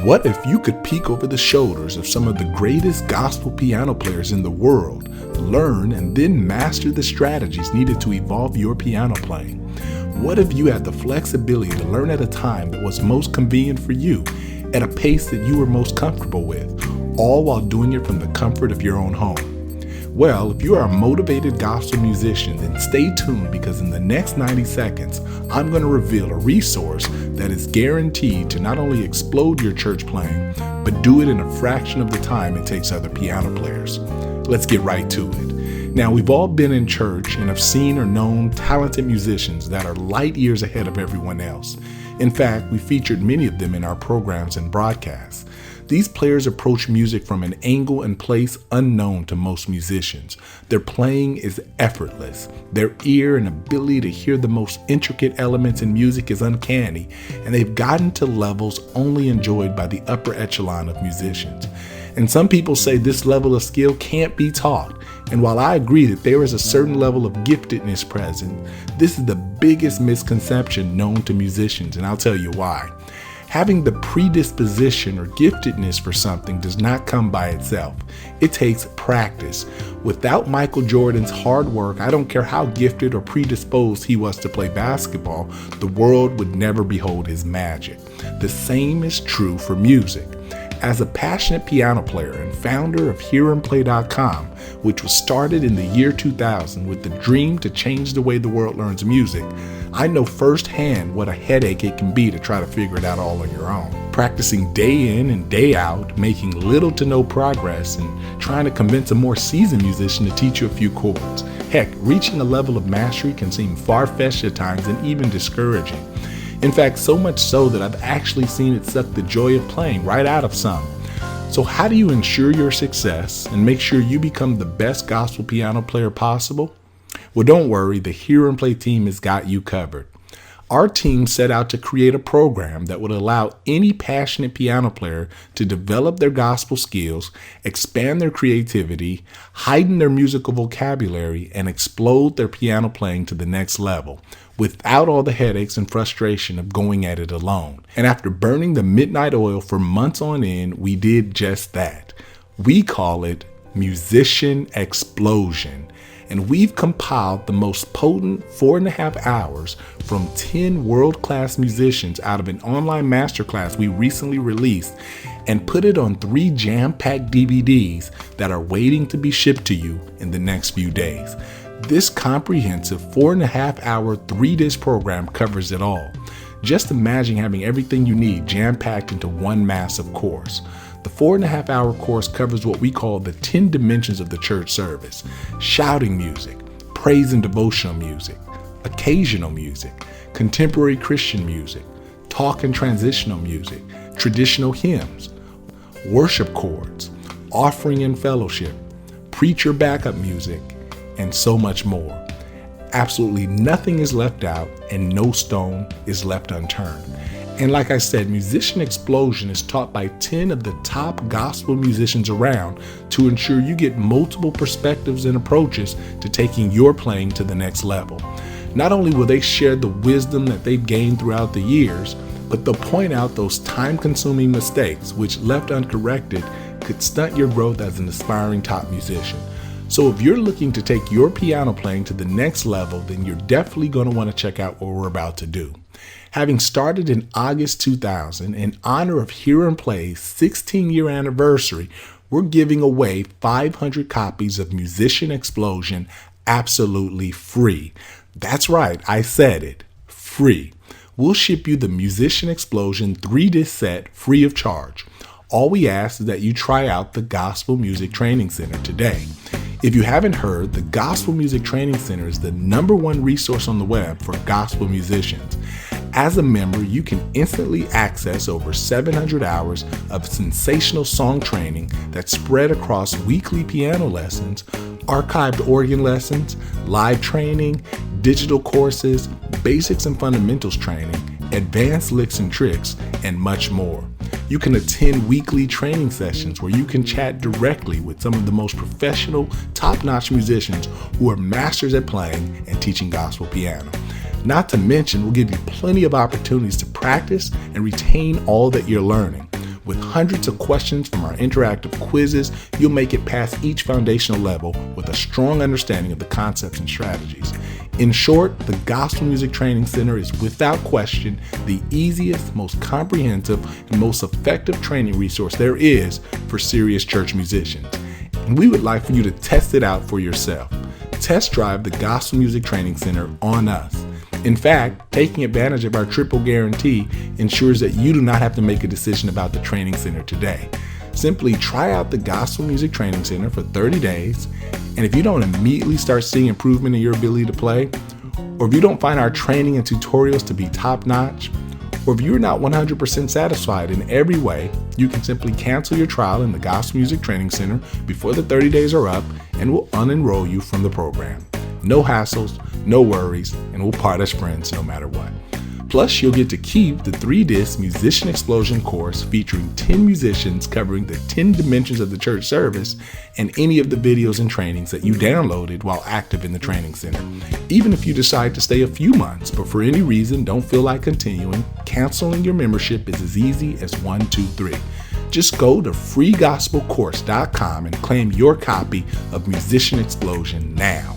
What if you could peek over the shoulders of some of the greatest gospel piano players in the world, learn and then master the strategies needed to evolve your piano playing? What if you had the flexibility to learn at a time that was most convenient for you, at a pace that you were most comfortable with, all while doing it from the comfort of your own home? Well, if you are a motivated gospel musician, then stay tuned, because in the next 90 seconds, I'm going to reveal a resource that is guaranteed to not only explode your church playing, but do it in a fraction of the time it takes other piano players. Let's get right to it. Now, we've all been in church and have seen or known talented musicians that are light years ahead of everyone else. In fact, we featured many of them in our programs and broadcasts. These players approach music from an angle and place unknown to most musicians. Their playing is effortless. Their ear and ability to hear the most intricate elements in music is uncanny, and they've gotten to levels only enjoyed by the upper echelon of musicians. And some people say this level of skill can't be taught. And while I agree that there is a certain level of giftedness present, this is the biggest misconception known to musicians, and I'll tell you why. Having the predisposition or giftedness for something does not come by itself. It takes practice. Without Michael Jordan's hard work, I don't care how gifted or predisposed he was to play basketball, the world would never behold his magic. The same is true for music. As a passionate piano player and founder of HearAndPlay.com, which was started in the year 2000 with the dream to change the way the world learns music, I know firsthand what a headache it can be to try to figure it out all on your own. Practicing day in and day out, making little to no progress, and trying to convince a more seasoned musician to teach you a few chords. Heck, reaching a level of mastery can seem far-fetched at times and even discouraging. In fact, so much so that I've actually seen it suck the joy of playing right out of some. So how do you ensure your success and make sure you become the best gospel piano player possible? Well, don't worry, the Hear and Play team has got you covered. Our team set out to create a program that would allow any passionate piano player to develop their gospel skills, expand their creativity, heighten their musical vocabulary, and explode their piano playing to the next level, without all the headaches and frustration of going at it alone. And after burning the midnight oil for months on end, we did just that. We call it MusicianXplosion. And we've compiled the most potent 4.5 hours from 10 world-class musicians out of an online masterclass we recently released, and put it on 3 jam-packed DVDs that are waiting to be shipped to you in the next few days. This comprehensive 4.5 hour 3-disc program covers it all. Just imagine having everything you need jam-packed into one massive course. The 4.5 hour course covers what we call the 10 dimensions of the church service: shouting music, praise and devotional music, occasional music, contemporary Christian music, talk and transitional music, traditional hymns, worship chords, offering and fellowship, preacher backup music, and so much more. Absolutely nothing is left out and no stone is left unturned. And like I said, MusicianXplosion is taught by 10 of the top gospel musicians around to ensure you get multiple perspectives and approaches to taking your playing to the next level. Not only will they share the wisdom that they've gained throughout the years, but they'll point out those time-consuming mistakes which, left uncorrected, could stunt your growth as an aspiring top musician. So if you're looking to take your piano playing to the next level, then you're definitely going to want to check out what we're about to do. Having started in August 2000, in honor of Hear and Play's 16-year anniversary, we're giving away 500 copies of MusicianXplosion absolutely free. That's right, I said it, free. We'll ship you the MusicianXplosion 3-disc set free of charge. All we ask is that you try out the Gospel Music Training Center today. If you haven't heard, the Gospel Music Training Center is the #1 resource on the web for gospel musicians. As a member, you can instantly access over 700 hours of sensational song training that's spread across weekly piano lessons, archived organ lessons, live training, digital courses, basics and fundamentals training, advanced licks and tricks, and much more. You can attend weekly training sessions where you can chat directly with some of the most professional, top-notch musicians who are masters at playing and teaching gospel piano. Not to mention, we'll give you plenty of opportunities to practice and retain all that you're learning. With hundreds of questions from our interactive quizzes, you'll make it past each foundational level with a strong understanding of the concepts and strategies. In short, the Gospel Music Training Center is without question the easiest, most comprehensive, and most effective training resource there is for serious church musicians. And we would like for you to test it out for yourself. Test drive the Gospel Music Training Center on us. In fact, taking advantage of our triple guarantee ensures that you do not have to make a decision about the training center today. Simply try out the Gospel Music Training Center for 30 days, and if you don't immediately start seeing improvement in your ability to play, or if you don't find our training and tutorials to be top-notch, or if you're not 100% satisfied in every way, you can simply cancel your trial in the Gospel Music Training Center before the 30 days are up, and we'll unenroll you from the program. No hassles, no worries, and we'll part as friends no matter what. Plus, you'll get to keep the 3-disc Musician Explosion course featuring 10 musicians covering the 10 dimensions of the church service and any of the videos and trainings that you downloaded while active in the training center. Even if you decide to stay a few months, but for any reason don't feel like continuing, canceling your membership is as easy as 1, 2, 3. Just go to freegospelcourse.com and claim your copy of Musician Explosion now.